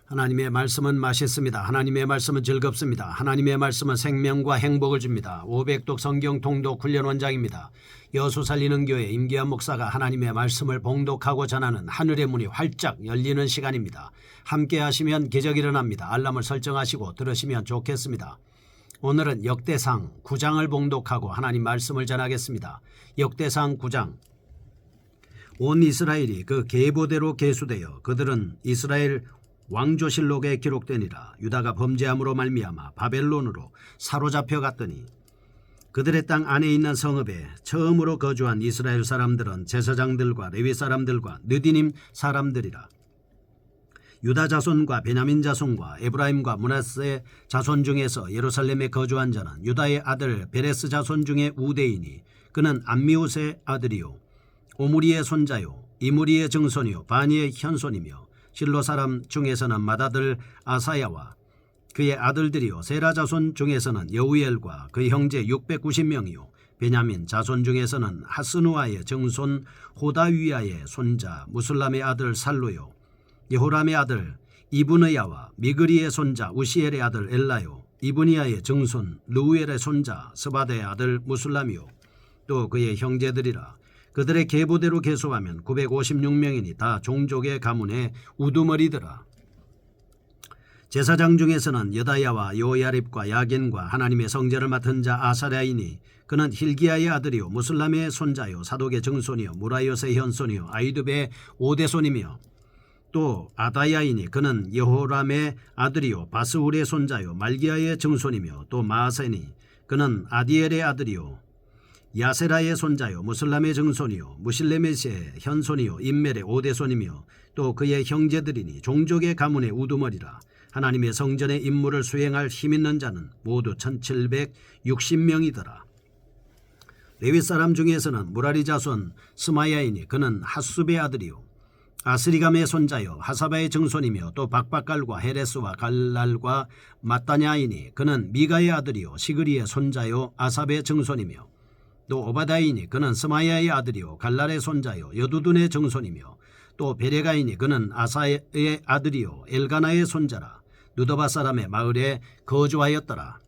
하나님의 말씀은 맛있습니다. 하나님의 말씀은 즐겁습니다. 하나님의 말씀은 생명과 행복을 줍니다. 500독 성경 통독 훈련 원장입니다. 여수 살리는 교회 임기한 목사가 하나님의 말씀을 봉독하고 전하는 하늘의 문이 활짝 열리는 시간입니다. 함께 하시면 기적이 일어납니다. 알람을 설정하시고 들으시면 좋겠습니다. 오늘은 역대상 9장을 봉독하고 하나님 말씀을 전하겠습니다. 역대상 9장. 온 이스라엘이 그 계보대로 계수되어 그들은 이스라엘 왕조실록에 기록되니라. 유다가 범죄함으로 말미암아 바벨론으로 사로잡혀 갔더니 그들의 땅 안에 있는 성읍에 처음으로 거주한 이스라엘 사람들은 제사장들과 레위 사람들과 느디님 사람들이라. 유다 자손과 베냐민 자손과 에브라임과 므낫세 자손 중에서 예루살렘에 거주한 자는 유다의 아들 베레스 자손 중에 우대이니 그는 암미우스의 아들이요 오므리의 손자요 이므리의 증손이요 바니의 현손이며 실로 사람 중에서는 맏아들 아사야와 그의 아들들이요 세라 자손 중에서는 여우엘과 그의 형제 690명이요 베냐민 자손 중에서는 하스누아의 증손 호다위아의 손자 무슬람의 아들 살루요 여호람의 아들 이브느야와 미그리의 손자 우시엘의 아들 엘라요 이브니야의 증손 르우엘의 손자 스바데의 아들 무슬람이요 또 그의 형제들이라. 그들의 계보대로 계수하면 956명이니 다 종족의 가문의 우두머리더라. 제사장 중에서는 여다야와 요야립과 야겐과 하나님의 성전을 맡은 자 아사랴이니 그는 힐기야의 아들이요 무슬람의 손자요 사독의 증손이요 무라요스의 현손이요 아이두베의 오대손이며 또 아다야이니 그는 여호람의 아들이요 바스울의 손자요 말기야의 증손이며 또 마아세니 그는 아디엘의 아들이요 야세라의 손자요 무슬람의 증손이요 무실레메스의 현손이요 임멜의 오대손이며 또 그의 형제들이니 종족의 가문의 우두머리라. 하나님의 성전의 임무를 수행할 힘있는 자는 모두 1760명이더라. 레위 사람 중에서는 무라리 자손 스마야이니 그는 하수베의 아들이요 아스리감의 손자요 하사바의 증손이며 또 박박갈과 헤레스와 갈랄과 마따냐이니 그는 미가의 아들이요 시그리의 손자요 아삽의 증손이며 또 오바다이니 그는 스마야의 아들이요 갈랄의 손자요 여두둔의 증손이며 또 베레가이니 그는 아사의 아들이요 엘가나의 손자라. 누더바 사람의 마을에 거주하였더라.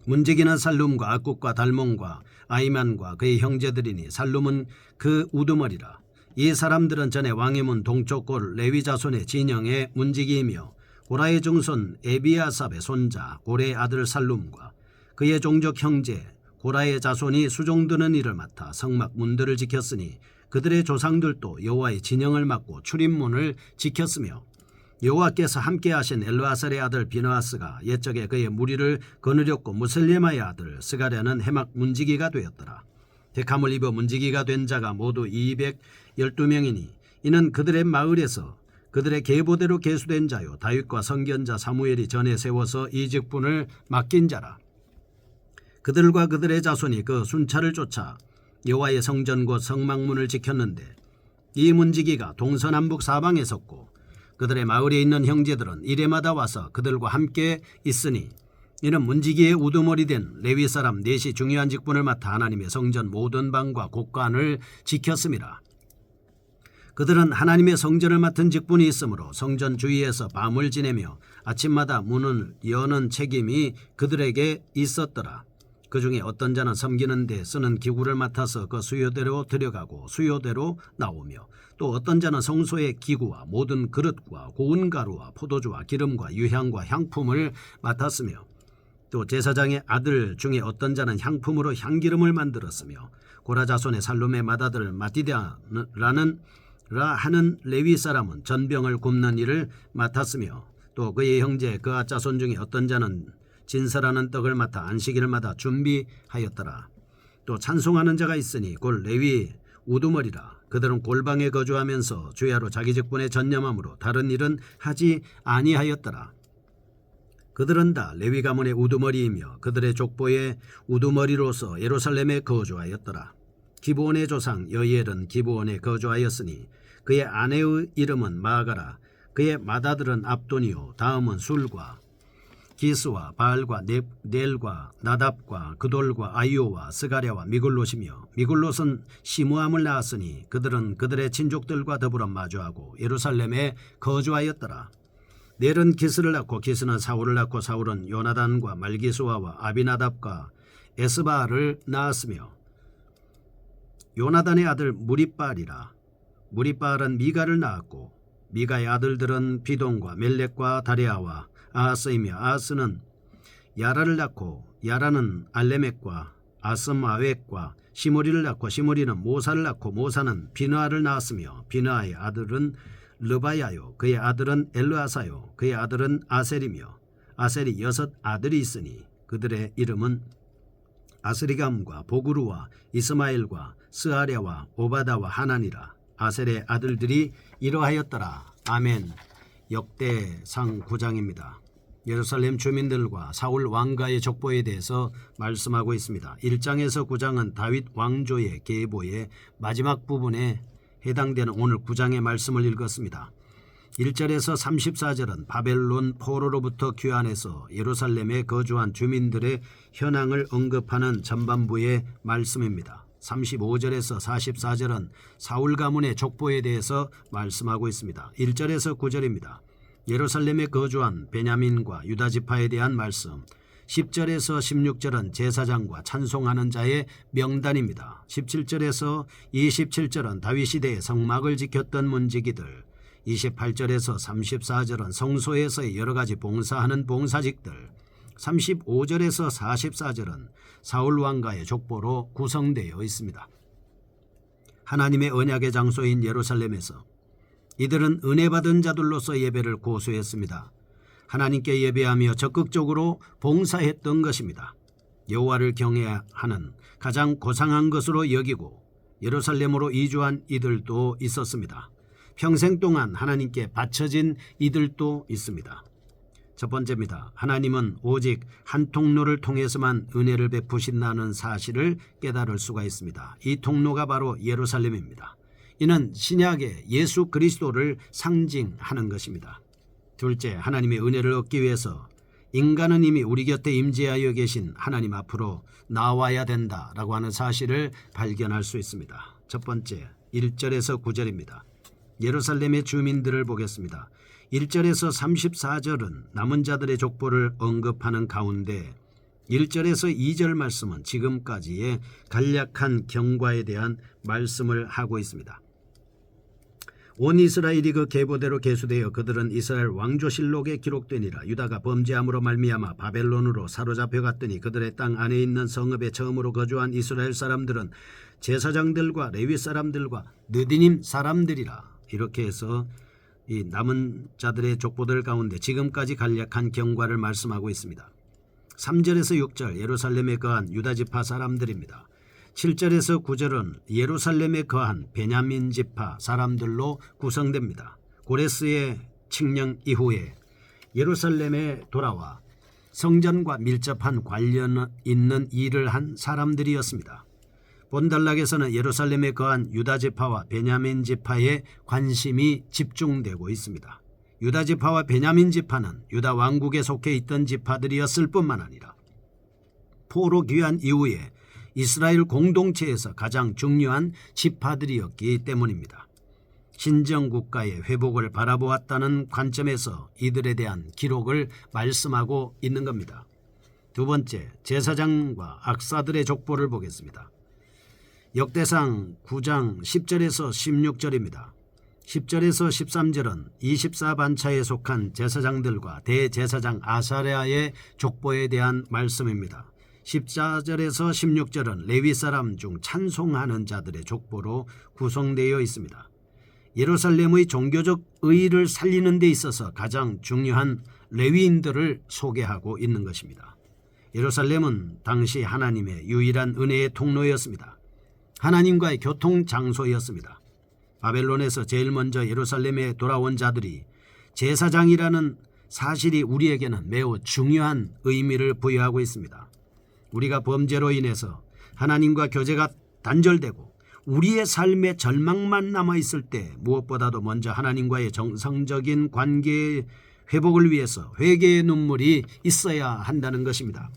문지기는 살룸과 악국과 달몬과 아이만과 그의 형제들이니 살룸은 그 우두머리라. 이 사람들은 전에 왕의 문 동쪽 골 레위 자손의 진영의 문지기이며 고라의 증손 에비아삽의 손자 고레의 아들 살룸과 그의 종족 형제 고라의 자손이 수종드는 일을 맡아 성막 문들을 지켰으니 그들의 조상들도 여호와의 진영을 맡고 출입문을 지켰으며 여호와께서 함께하신 엘르아살의 아들 비느하스가 옛적에 그의 무리를 거느렸고 무슬레마의 아들 스가랴는 해막 문지기가 되었더라. 택함을 입어 문지기가 된 자가 모두 212명이니 이는 그들의 마을에서 그들의 계보대로 계수된 자요 다윗과 선견자 사무엘이 전에 세워서 이 직분을 맡긴 자라. 그들과 그들의 자손이 그 순찰을 쫓아 여호와의 성전 곧 성막문을 지켰는데 이 문지기가 동서남북 사방에 섰고 그들의 마을에 있는 형제들은 이레마다 와서 그들과 함께 있으니 이는 문지기의 우두머리 된 레위 사람 넷이 중요한 직분을 맡아 하나님의 성전 모든 방과 곳간을 지켰음이라. 그들은 하나님의 성전을 맡은 직분이 있으므로 성전 주위에서 밤을 지내며 아침마다 문을 여는 책임이 그들에게 있었더라. 그 중에 어떤 자는 섬기는 데 쓰는 기구를 맡아서 그 수요대로 들여가고 수요대로 나오며 또 어떤 자는 성소의 기구와 모든 그릇과 고운 가루와 포도주와 기름과 유향과 향품을 맡았으며 또 제사장의 아들 중에 어떤 자는 향품으로 향기름을 만들었으며 고라 자손의 살룸의 맏아들 마디다라는 하는 레위 사람은 전병을 굽는 일을 맡았으며 또 그의 형제 그앗 자손 중에 어떤 자는 진설하는 떡을 맡아 안식일마다 준비하였더라. 또 찬송하는 자가 있으니 곧 레위 우두머리라. 그들은 골방에 거주하면서 주야로 자기 직분에 전념함으로 다른 일은 하지 아니하였더라. 그들은 다 레위 가문의 우두머리이며 그들의 족보의 우두머리로서 예루살렘에 거주하였더라. 기브온의 조상 여이엘은 기브온에 거주하였으니 그의 아내의 이름은 마아가라. 그의 맏아들은 압돈이요 다음은 술과 기스와 바알과 넬과 나답과 그돌과 아이오와 스가랴와 미글롯이며 미글롯은 시므함을 낳았으니 그들은 그들의 친족들과 더불어 마주하고 예루살렘에 거주하였더라. 넬은 기스를 낳고 기스는 사울을 낳고 사울은 요나단과 말기수아와 아비나답과 에스바를 낳았으며 요나단의 아들 무리바알이라. 무리바알은 미가를 낳았고 미가의 아들들은 비돈과 멜렉과 다레아와 아하스이며 아하스는 야라를 낳고 야라는 알레멕과 아스마웻과 시므리를 낳고 시므리는 모사를 낳고 모사는 비느아를 낳았으며 비느아의 아들은 르바야요 그의 아들은 엘르아사요 그의 아들은 아셀이며 아셀이 6 아들이 있으니 그들의 이름은 아스리감과 보그루와 이스마엘과 스아랴와 오바다와 하나니라. 아셀의 아들들이 이러하였더라. 아멘. 역대상 9장입니다. 예루살렘 주민들과 사울 왕가의 족보에 대해서 말씀하고 있습니다. 1장에서 9장은 다윗 왕조의 계보의 마지막 부분에 해당되는 오늘 9장의 말씀을 읽었습니다. 1절에서 34절은 바벨론 포로로부터 귀환해서 예루살렘에 거주한 주민들의 현황을 언급하는 전반부의 말씀입니다. 35절에서 44절은 사울 가문의 족보에 대해서 말씀하고 있습니다. 1절에서 9절입니다. 예루살렘에 거주한 베냐민과 유다 지파에 대한 말씀. 10절에서 16절은 제사장과 찬송하는 자의 명단입니다. 17절에서 27절은 다윗 시대의 성막을 지켰던 문지기들. 28절에서 34절은 성소에서의 여러가지 봉사하는 봉사직들. 35절에서 44절은 사울 왕가의 족보로 구성되어 있습니다. 하나님의 언약의 장소인 예루살렘에서 이들은 은혜 받은 자들로서 예배를 고수했습니다. 하나님께 예배하며 적극적으로 봉사했던 것입니다. 여호와를 경외하는 가장 고상한 것으로 여기고 예루살렘으로 이주한 이들도 있었습니다. 평생 동안 하나님께 바쳐진 이들도 있습니다. 첫 번째입니다. 하나님은 오직 한 통로를 통해서만 은혜를 베푸신다는 사실을 깨달을 수가 있습니다. 이 통로가 바로 예루살렘입니다. 이는 신약의 예수 그리스도를 상징하는 것입니다. 둘째, 하나님의 은혜를 얻기 위해서 인간은 이미 우리 곁에 임재하여 계신 하나님 앞으로 나와야 된다라고 하는 사실을 발견할 수 있습니다. 첫 번째, 1절에서 9절입니다. 예루살렘의 주민들을 보겠습니다. 1절에서 34절은 남은 자들의 족보를 언급하는 가운데 1절에서 2절 말씀은 지금까지의 간략한 경과에 대한 말씀을 하고 있습니다. 온 이스라엘이 그 계보대로 계수되어 그들은 이스라엘 왕조실록에 기록되니라. 유다가 범죄함으로 말미암아 바벨론으로 사로잡혀 갔더니 그들의 땅 안에 있는 성읍에 처음으로 거주한 이스라엘 사람들은 제사장들과 레위 사람들과 느디님 사람들이라. 이렇게 해서 이 남은 자들의 족보들 가운데 지금까지 간략한 경과를 말씀하고 있습니다. 3절에서 6절 예루살렘에 거한 유다 지파 사람들입니다. 7절에서 9절은 예루살렘에 거한 베냐민 지파 사람들로 구성됩니다. 고레스의 칙령 이후에 예루살렘에 돌아와 성전과 밀접한 관련 있는 일을 한 사람들이었습니다. 본단락에서는 예루살렘에 거한 유다 지파와 베냐민 지파에 관심이 집중되고 있습니다. 유다 지파와 베냐민 지파는 유다 왕국에 속해 있던 지파들이었을 뿐만 아니라 포로 귀환 이후에 이스라엘 공동체에서 가장 중요한 지파들이었기 때문입니다. 신정국가의 회복을 바라보았다는 관점에서 이들에 대한 기록을 말씀하고 있는 겁니다. 두 번째, 제사장과 악사들의 족보를 보겠습니다. 역대상 9장 10절에서 16절입니다. 10절에서 13절은 24반차에 속한 제사장들과 대제사장 아사랴의 족보에 대한 말씀입니다. 14절에서 16절은 레위 사람 중 찬송하는 자들의 족보로 구성되어 있습니다. 예루살렘의 종교적 의의를 살리는 데 있어서 가장 중요한 레위인들을 소개하고 있는 것입니다. 예루살렘은 당시 하나님의 유일한 은혜의 통로였습니다. 하나님과의 교통 장소였습니다. 바벨론에서 제일 먼저 예루살렘에 돌아온 자들이 제사장이라는 사실이 우리에게는 매우 중요한 의미를 부여하고 있습니다. 우리가 범죄로 인해서 하나님과 교제가 단절되고 우리의 삶에 절망만 남아있을 때 무엇보다도 먼저 하나님과의 정상적인 관계의 회복을 위해서 회개의 눈물이 있어야 한다는 것입니다.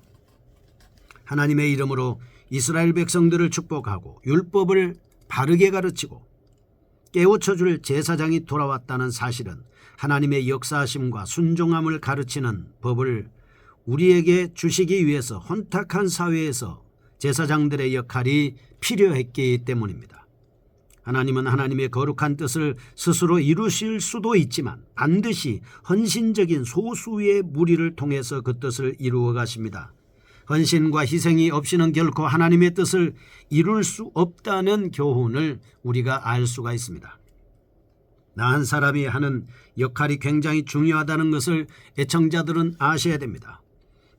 하나님의 이름으로 이스라엘 백성들을 축복하고 율법을 바르게 가르치고 깨우쳐줄 제사장이 돌아왔다는 사실은 하나님의 역사하심과 순종함을 가르치는 법을 우리에게 주시기 위해서 혼탁한 사회에서 제사장들의 역할이 필요했기 때문입니다. 하나님은 하나님의 거룩한 뜻을 스스로 이루실 수도 있지만 반드시 헌신적인 소수의 무리를 통해서 그 뜻을 이루어 가십니다. 헌신과 희생이 없이는 결코 하나님의 뜻을 이룰 수 없다는 교훈을 우리가 알 수가 있습니다. 나 한 사람이 하는 역할이 굉장히 중요하다는 것을 애청자들은 아셔야 됩니다.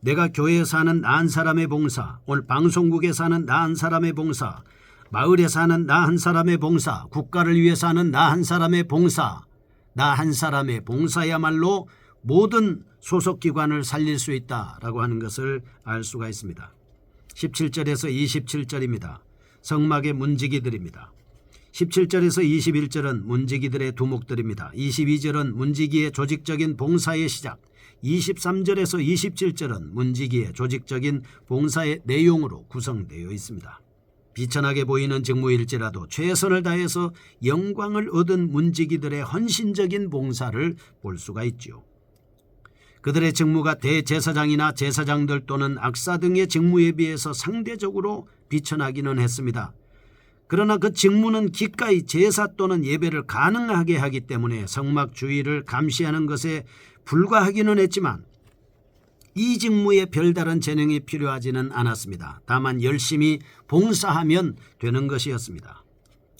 내가 교회에서 하는 나 한 사람의 봉사, 오늘 방송국에서 하는 나 한 사람의 봉사, 마을에서 하는 나 한 사람의 봉사, 국가를 위해서 하는 나 한 사람의 봉사, 나 한 사람의 봉사야말로 모든 소속기관을 살릴 수 있다라고 하는 것을 알 수가 있습니다. 17절에서 27절입니다. 성막의 문지기들입니다. 17절에서 21절은 문지기들의 두목들입니다. 22절은 문지기의 조직적인 봉사의 시작, 23절에서 27절은 문지기의 조직적인 봉사의 내용으로 구성되어 있습니다. 비천하게 보이는 직무일지라도 최선을 다해서 영광을 얻은 문지기들의 헌신적인 봉사를 볼 수가 있지요. 그들의 직무가 대제사장이나 제사장들 또는 악사 등의 직무에 비해서 상대적으로 비천하기는 했습니다. 그러나 그 직무는 기꺼이 제사 또는 예배를 가능하게 하기 때문에 성막 주위를 감시하는 것에 불과하기는 했지만 이 직무에 별다른 재능이 필요하지는 않았습니다. 다만 열심히 봉사하면 되는 것이었습니다.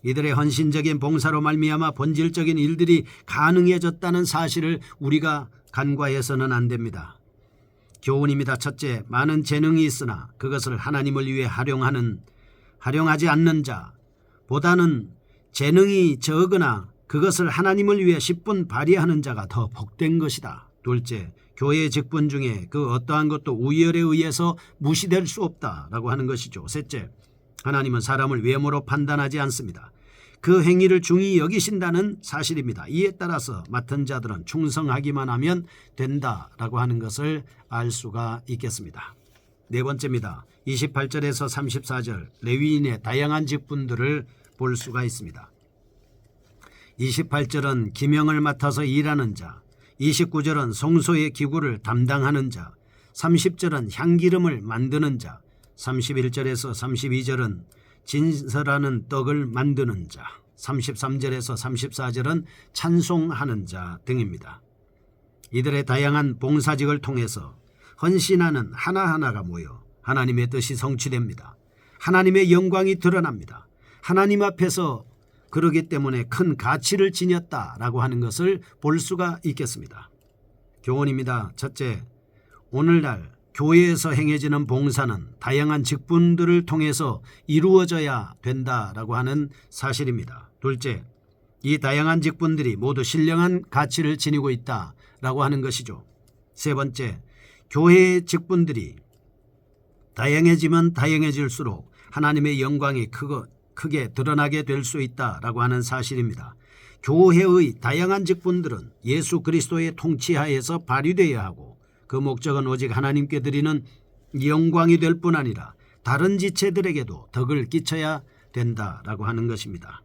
이들의 헌신적인 봉사로 말미암아 본질적인 일들이 가능해졌다는 사실을 우리가 간과해서는 안 됩니다. 교훈입니다. 첫째, 많은 재능이 있으나 그것을 하나님을 위해 활용하지 않는 자 보다는 재능이 적으나 그것을 하나님을 위해 10분 발휘하는 자가 더 복된 것이다. 둘째, 교회의 직분 중에 그 어떠한 것도 우열에 의해서 무시될 수 없다라고 하는 것이죠. 셋째, 하나님은 사람을 외모로 판단하지 않습니다. 그 행위를 중히 여기신다는 사실입니다. 이에 따라서 맡은 자들은 충성하기만 하면 된다라고 하는 것을 알 수가 있겠습니다. 네 번째입니다. 28절에서 34절 레위인의 다양한 직분들을 볼 수가 있습니다. 28절은 기명을 맡아서 일하는 자, 29절은 성소의 기구를 담당하는 자, 30절은 향기름을 만드는 자, 31절에서 32절은 진설하는 떡을 만드는 자, 33절에서 34절은 찬송하는 자 등입니다. 이들의 다양한 봉사직을 통해서 헌신하는 하나하나가 모여 하나님의 뜻이 성취됩니다. 하나님의 영광이 드러납니다. 하나님 앞에서 그러기 때문에 큰 가치를 지녔다라고 하는 것을 볼 수가 있겠습니다. 교훈입니다. 첫째, 오늘날 교회에서 행해지는 봉사는 다양한 직분들을 통해서 이루어져야 된다라고 하는 사실입니다. 둘째, 이 다양한 직분들이 모두 신령한 가치를 지니고 있다라고 하는 것이죠. 세 번째, 교회의 직분들이 다양해지면 다양해질수록 하나님의 영광이 크게 드러나게 될 수 있다라고 하는 사실입니다. 교회의 다양한 직분들은 예수 그리스도의 통치하에서 발휘되어야 하고 그 목적은 오직 하나님께 드리는 영광이 될 뿐 아니라 다른 지체들에게도 덕을 끼쳐야 된다라고 하는 것입니다.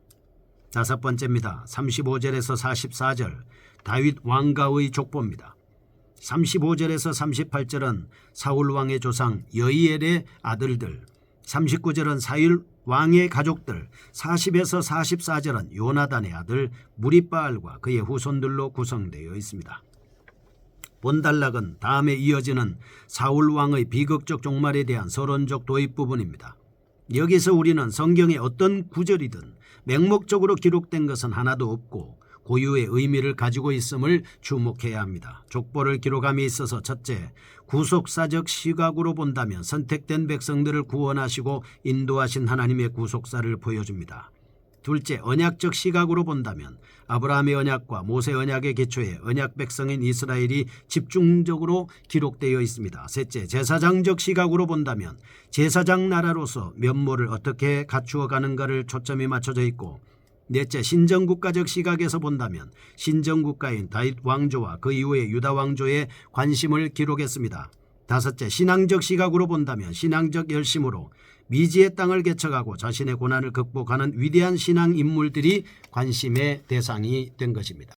다섯 번째입니다. 35절에서 44절 다윗 왕가의 족보입니다. 35절에서 38절은 사울 왕의 조상 여이엘의 아들들, 39절은 사울 왕의 가족들, 40에서 44절은 요나단의 아들 무리바알과 그의 후손들로 구성되어 있습니다. 본단락은 다음에 이어지는 사울 왕의 비극적 종말에 대한 서론적 도입 부분입니다. 여기서 우리는 성경의 어떤 구절이든 맹목적으로 기록된 것은 하나도 없고 고유의 의미를 가지고 있음을 주목해야 합니다. 족보를 기록함에 있어서 첫째, 구속사적 시각으로 본다면 선택된 백성들을 구원하시고 인도하신 하나님의 구속사를 보여줍니다. 둘째, 언약적 시각으로 본다면 아브라함의 언약과 모세 언약의 기초에 언약 백성인 이스라엘이 집중적으로 기록되어 있습니다. 셋째, 제사장적 시각으로 본다면 제사장 나라로서 면모를 어떻게 갖추어 가는가를 초점이 맞춰져 있고, 넷째, 신정국가적 시각에서 본다면 신정국가인 다윗 왕조와 그 이후의 유다 왕조의 관심을 기록했습니다. 다섯째, 신앙적 시각으로 본다면 신앙적 열심으로 미지의 땅을 개척하고 자신의 고난을 극복하는 위대한 신앙 인물들이 관심의 대상이 된 것입니다.